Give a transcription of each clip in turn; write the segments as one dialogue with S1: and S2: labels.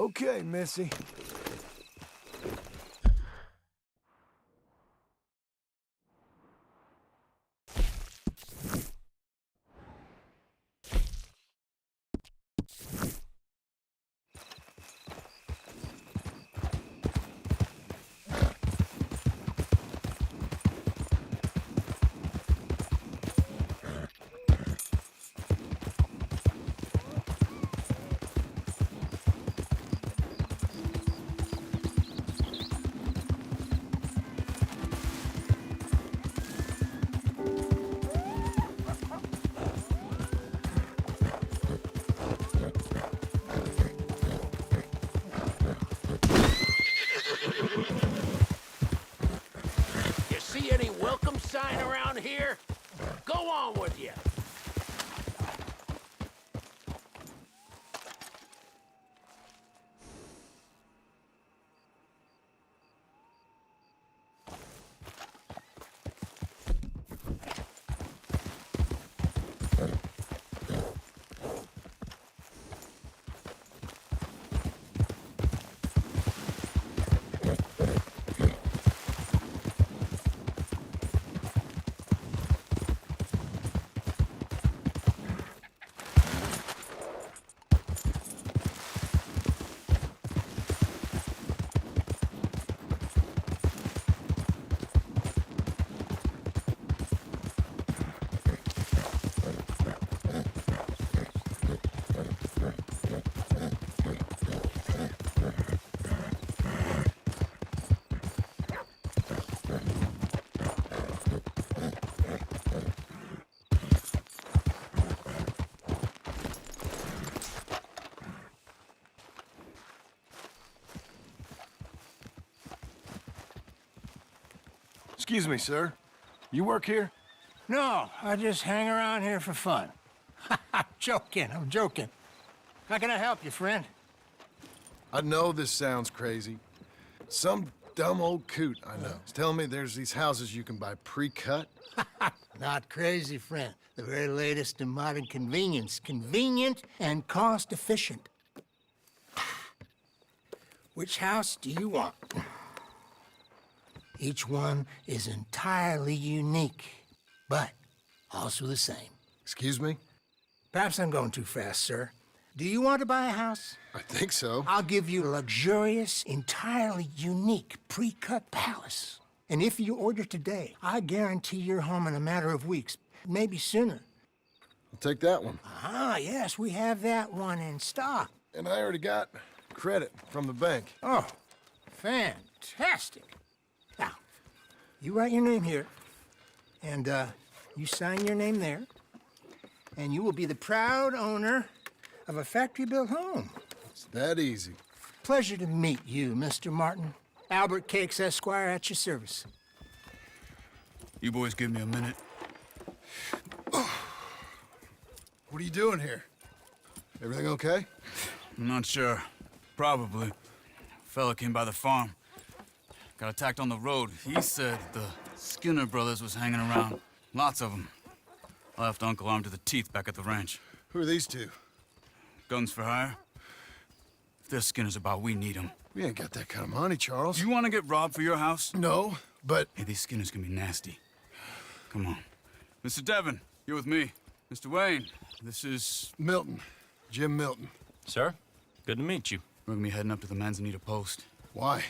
S1: Okay, Missy.
S2: See any welcome sign around here? Go on with you.
S1: Excuse me, sir. You work here?
S3: No, I just hang around here for fun. I'm joking. How can I help you, friend?
S1: I know this sounds crazy. Some dumb old coot I know is telling me there's these houses you can buy pre-cut.
S3: Not crazy, friend. The very latest in modern convenience. Convenient and cost-efficient. Which house do you want? Each one is entirely unique, but also the same.
S1: Excuse me?
S3: Perhaps I'm going too fast, sir. Do you want to buy a house?
S1: I think so.
S3: I'll give you a luxurious, entirely unique pre-cut palace. And if you order today, I guarantee you're home in a matter of weeks, maybe sooner.
S1: I'll take that one.
S3: Ah, yes, we have that one in stock.
S1: And I already got credit from the bank.
S3: Oh, fantastic. Now, you write your name here, and you sign your name there, and you will be the proud owner of a factory-built home.
S1: It's that easy.
S3: Pleasure to meet you, Mr. Martin. Albert Cakes, Esquire, at your service.
S4: You boys give me a minute.
S1: What are you doing here? Everything okay?
S4: I'm not sure. Probably. Fella came by the farm. Got attacked on the road. He said the Skinner brothers was hanging around. Lots of them. I left Uncle armed to the teeth back at the ranch.
S1: Who are these two?
S4: Guns for hire? If there's Skinners about, we need them.
S1: We ain't got that kind of money, Charles.
S4: Do you want to get robbed for your house?
S1: No, but...
S4: Hey, these Skinners can be nasty. Come on. Mr. Devon, you're with me. Mr. Wayne, this is...
S1: Milton. Jim Milton.
S5: Sir, good to meet you.
S4: We're gonna be heading up to the Manzanita post.
S1: Why?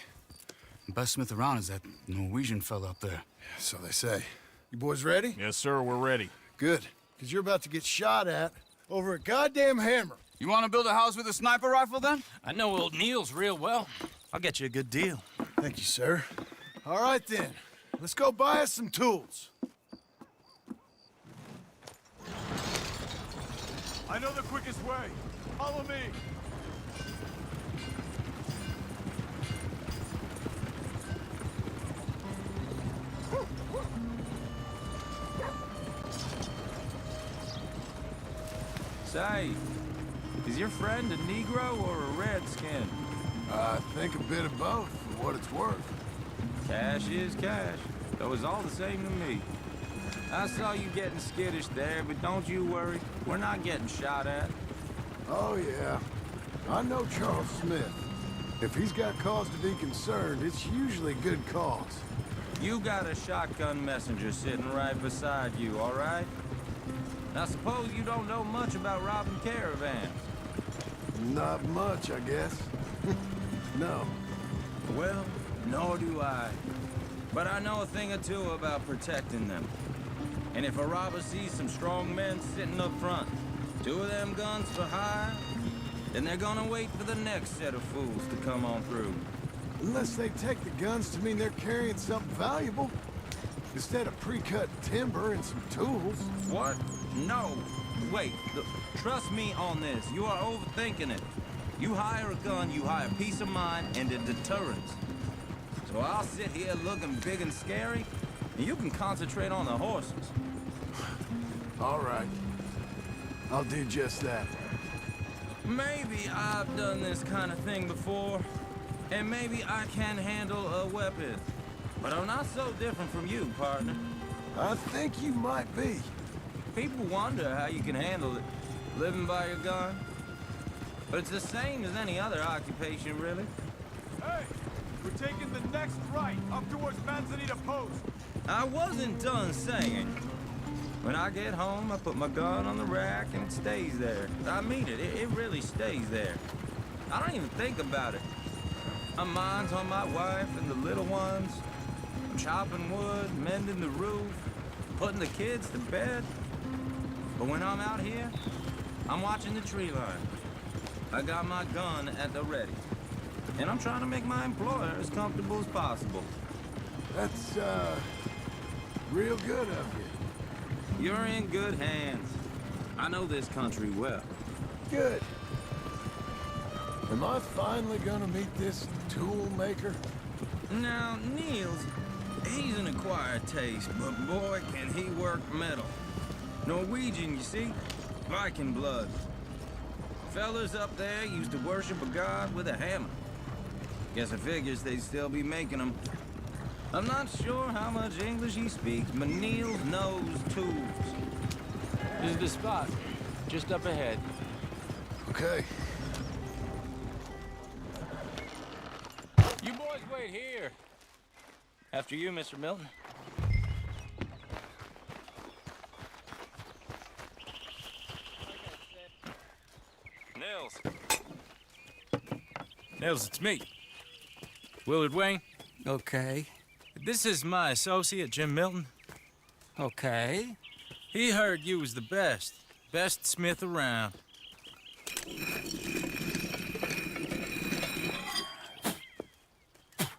S4: The best smith around is that Norwegian fella up there.
S1: So they say. You boys ready?
S5: Yes, sir, we're ready.
S1: Good. Because you're about to get shot at over a goddamn hammer.
S4: You want to build a house with a sniper rifle, then?
S5: I know old Neil's real well. I'll get you a good deal.
S1: Thank you, sir. All right, then. Let's go buy us some tools. I know the quickest way. Follow me.
S6: Say, is your friend a Negro or a Redskin?
S1: I think a bit of both, for what it's worth.
S6: Cash is cash, though it's all the same to me. I saw you getting skittish there, but don't you worry. We're not getting shot at.
S1: Oh, yeah. I know Charles Smith. If he's got cause to be concerned, it's usually good cause.
S6: You got a shotgun messenger sitting right beside you, all right? Now suppose you don't know much about robbing caravans.
S1: Not much, I guess. No.
S6: Well, nor do I. But I know a thing or two about protecting them. And if a robber sees some strong men sitting up front, 2 of them guns for hire, then they're gonna wait for the next set of fools to come on through.
S1: Unless they take the guns to mean they're carrying something valuable. Instead of pre-cut timber and some tools.
S6: What? No. Wait. Trust me on this. You are overthinking it. You hire a gun, you hire peace of mind and a deterrence. So I'll sit here looking big and scary, and you can concentrate on the horses.
S1: All right. I'll do just that.
S6: Maybe I've done this kind of thing before, and maybe I can handle a weapon. But I'm not so different from you, partner.
S1: I think you might be.
S6: People wonder how you can handle it, living by your gun. But it's the same as any other occupation, really.
S7: Hey, we're taking the next right, up towards Manzanita Post.
S6: I wasn't done saying. When I get home, I put my gun on the rack and it stays there. I mean it, it really stays there. I don't even think about it. My mind's on my wife and the little ones. I'm chopping wood, mending the roof, putting the kids to bed. But when I'm out here, I'm watching the tree line. I got my gun at the ready. And I'm trying to make my employer as comfortable as possible.
S1: That's, real good of you.
S6: You're in good hands. I know this country well.
S1: Good. Am I finally gonna meet this tool maker?
S6: Now, Niels, he's an acquired taste, but boy, can he work metal. Norwegian, you see? Viking blood. Fellas up there used to worship a god with a hammer. Guess I figures they'd still be making them. I'm not sure how much English he speaks, but Niels knows tools.
S2: This is the spot, just up ahead.
S1: Okay.
S2: You boys wait here. After you, Mr. Milton.
S7: Nils, it's me. Willard Wayne.
S5: Okay.
S7: This is my associate, Jim Milton.
S5: Okay.
S7: He heard you was the best smith around.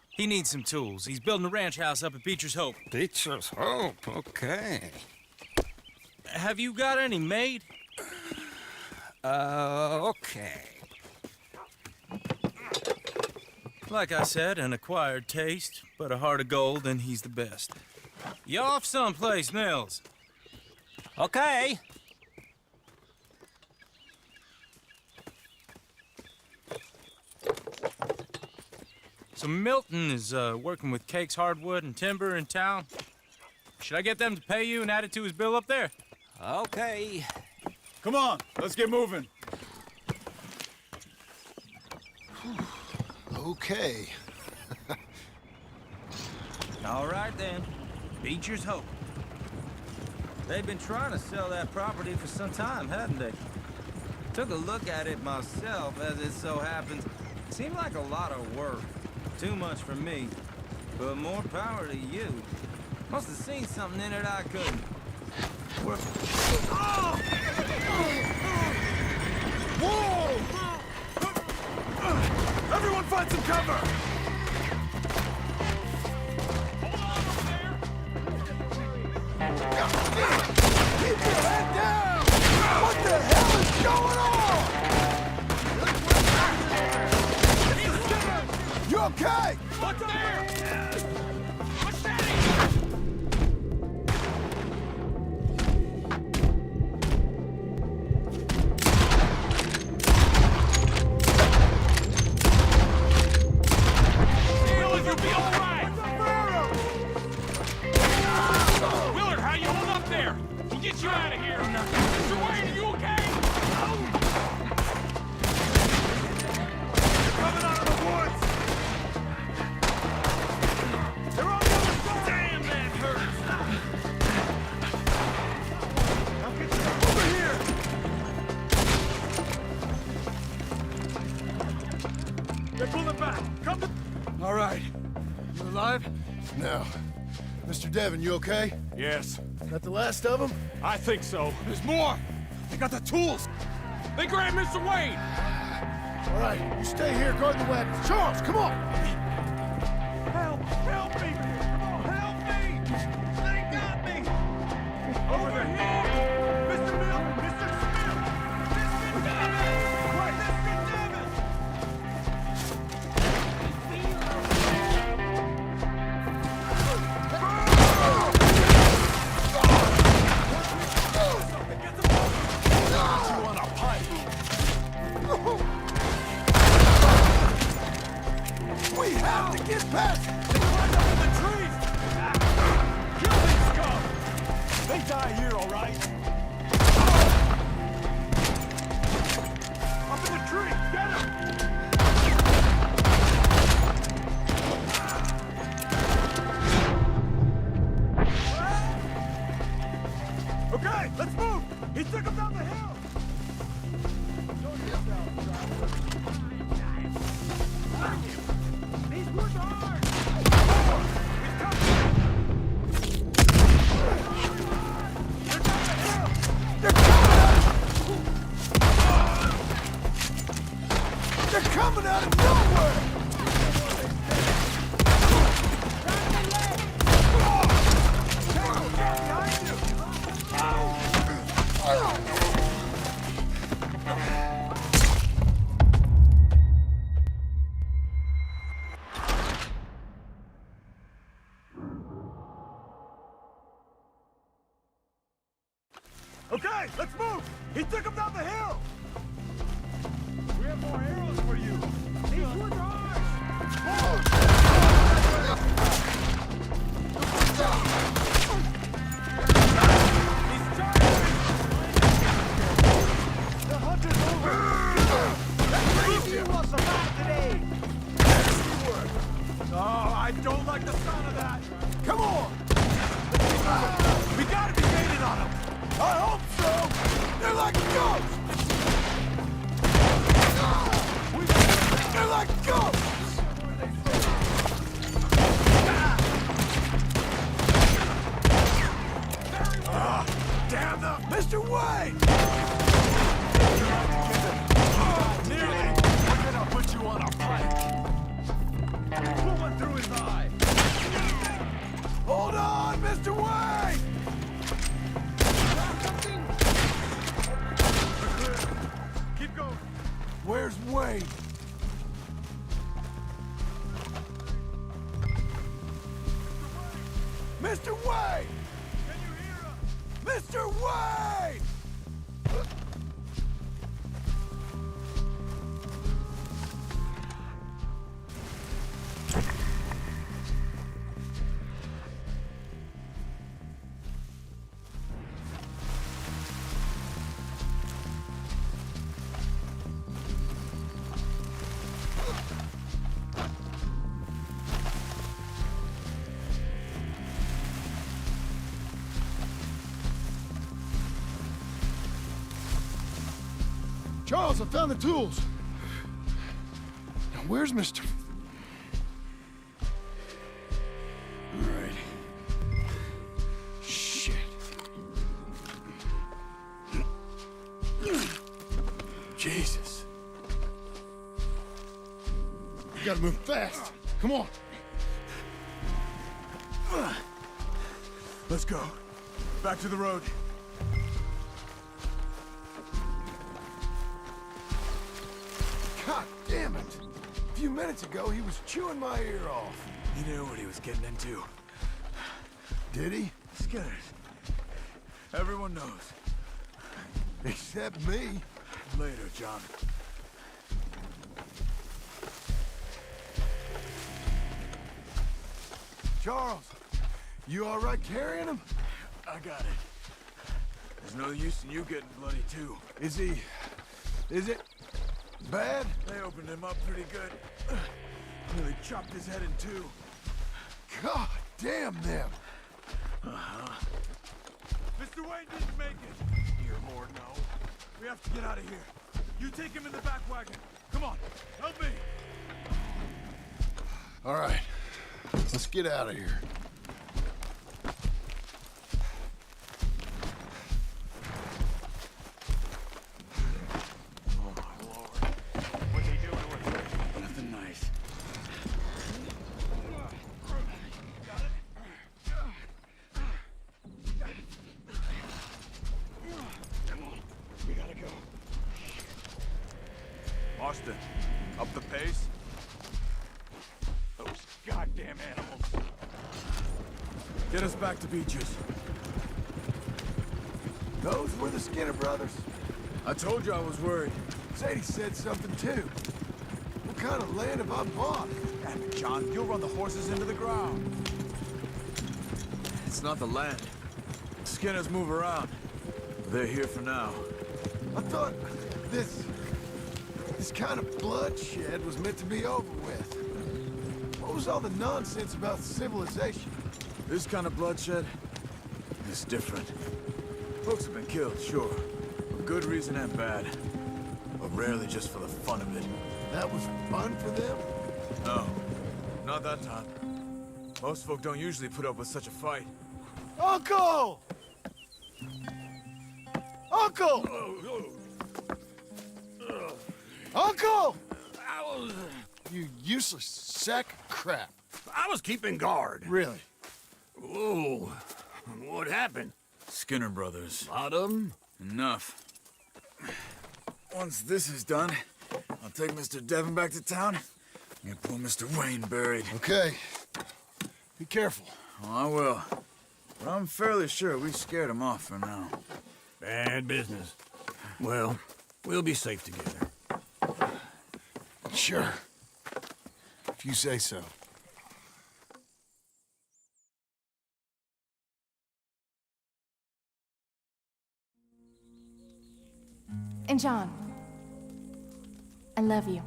S7: He needs some tools. He's building a ranch house up at Beecher's Hope.
S5: Beecher's Hope, okay.
S7: Have you got any made?
S5: Okay.
S7: Like I said, an acquired taste, but a heart of gold, and he's the best. You off someplace, Nils?
S5: Okay.
S7: So Milton is working with Cake's Hardwood and Timber in town. Should I get them to pay you and add it to his bill up there?
S5: Okay.
S8: Come on, let's get moving.
S1: Okay.
S6: All right, then. Beecher's Hope. They've been trying to sell that property for some time, hadn't they? Took a look at it myself, as it so happens. Seemed like a lot of work. Too much for me. But more power to you. Must have seen something in it I couldn't.
S8: Everyone find some cover!
S1: Keep your head down! What the hell is going on? You okay?
S2: What's there? What's that?
S8: Come to... All right. You alive?
S1: No. Mr. Devon, you okay?
S8: Yes.
S1: Got the last of them?
S8: I think so. There's more. They got the tools. They grabbed Mr. Wayne.
S1: All right, you stay here, guard the wagons. Charles, come on!
S8: Help! Help me! Come on, help me! They got me! Over here! Mr. Milton! Mr. Smith! Mr. Devon! Wait, Mr. Devon! You want a pipe?
S1: We have to get past!
S8: They climbed up in the trees! Kill these scum! They die here, all right? Up in the tree! Get them! Okay, let's move! He took him down the hill! These woods are hard! He's coming! They're down the hill!
S1: They're coming out of nowhere!
S8: Okay, let's move! He took him down the hill! We have more arrows for you! These woods are ours! He's charging! The hunt is over! Let's you will survive today! Oh, I don't like the sound of that! Come on! We gotta be gaining on him! I hope so! They're like ghosts! They're like ghosts! Damn them! Mr. Wayne! Nearly! We're gonna put you on a pike! Pull one through his eye! Hold on, Mr. Wayne! Keep going. Where's Wayne? Mr. Wayne! Can you hear us? Mr. Wayne! Charles, I found the tools. Now, where's Mr. All right. Shit. Jesus. You gotta move fast. Come on. Let's go. Back to the road. God damn it! A few minutes ago, he was chewing my ear off. He knew what he was getting into.
S1: Did he?
S8: Skinners. Everyone knows.
S1: Except me.
S8: Later, John.
S1: Charles, you all right carrying him?
S8: I got it. There's no use in you getting bloody, too.
S1: Is it bad?
S8: They opened him up pretty good. Nearly chopped his head in two.
S1: God damn them.
S8: Mr. Wayne didn't make it. Dear Lord, no. We have to get out of here. You take him in the back wagon. Come on, help me.
S1: All right, let's get out of here.
S2: Oh, my Lord.
S8: What's he doing with it?
S4: Nothing nice.
S8: We gotta go. Austin, up the pace? Those goddamn animals.
S9: Get us back to Beaches.
S1: Those were the Skinner brothers.
S9: I told you I was worried.
S1: Sadie said something too. What kind of land have I bought?
S9: Damn it, John, you'll run the horses into the ground. It's not the land. Skinners move around. They're here for now.
S1: I thought this kind of bloodshed was meant to be over with. What was all the nonsense about civilization?
S9: This kind of bloodshed is different. Folks have been killed, sure. For good reason and bad. But rarely just for the fun of it.
S1: That was fun for them?
S9: No, not that time. Most folk don't usually put up with such a fight.
S1: Uncle! Uncle! Uncle! You useless sack of crap.
S2: I was keeping guard.
S1: Really?
S2: Whoa. What happened?
S9: Skinner brothers.
S2: Lot of them?
S9: Enough. Once this is done, I'll take Mr. Devon back to town and get poor Mr. Wayne buried.
S1: Okay. Be careful.
S9: Oh, I will. But I'm fairly sure we scared him off for now.
S2: Bad business. Well, we'll be safe together.
S1: Sure. If you say so.
S10: And John, I love you.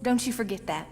S10: Don't you forget that.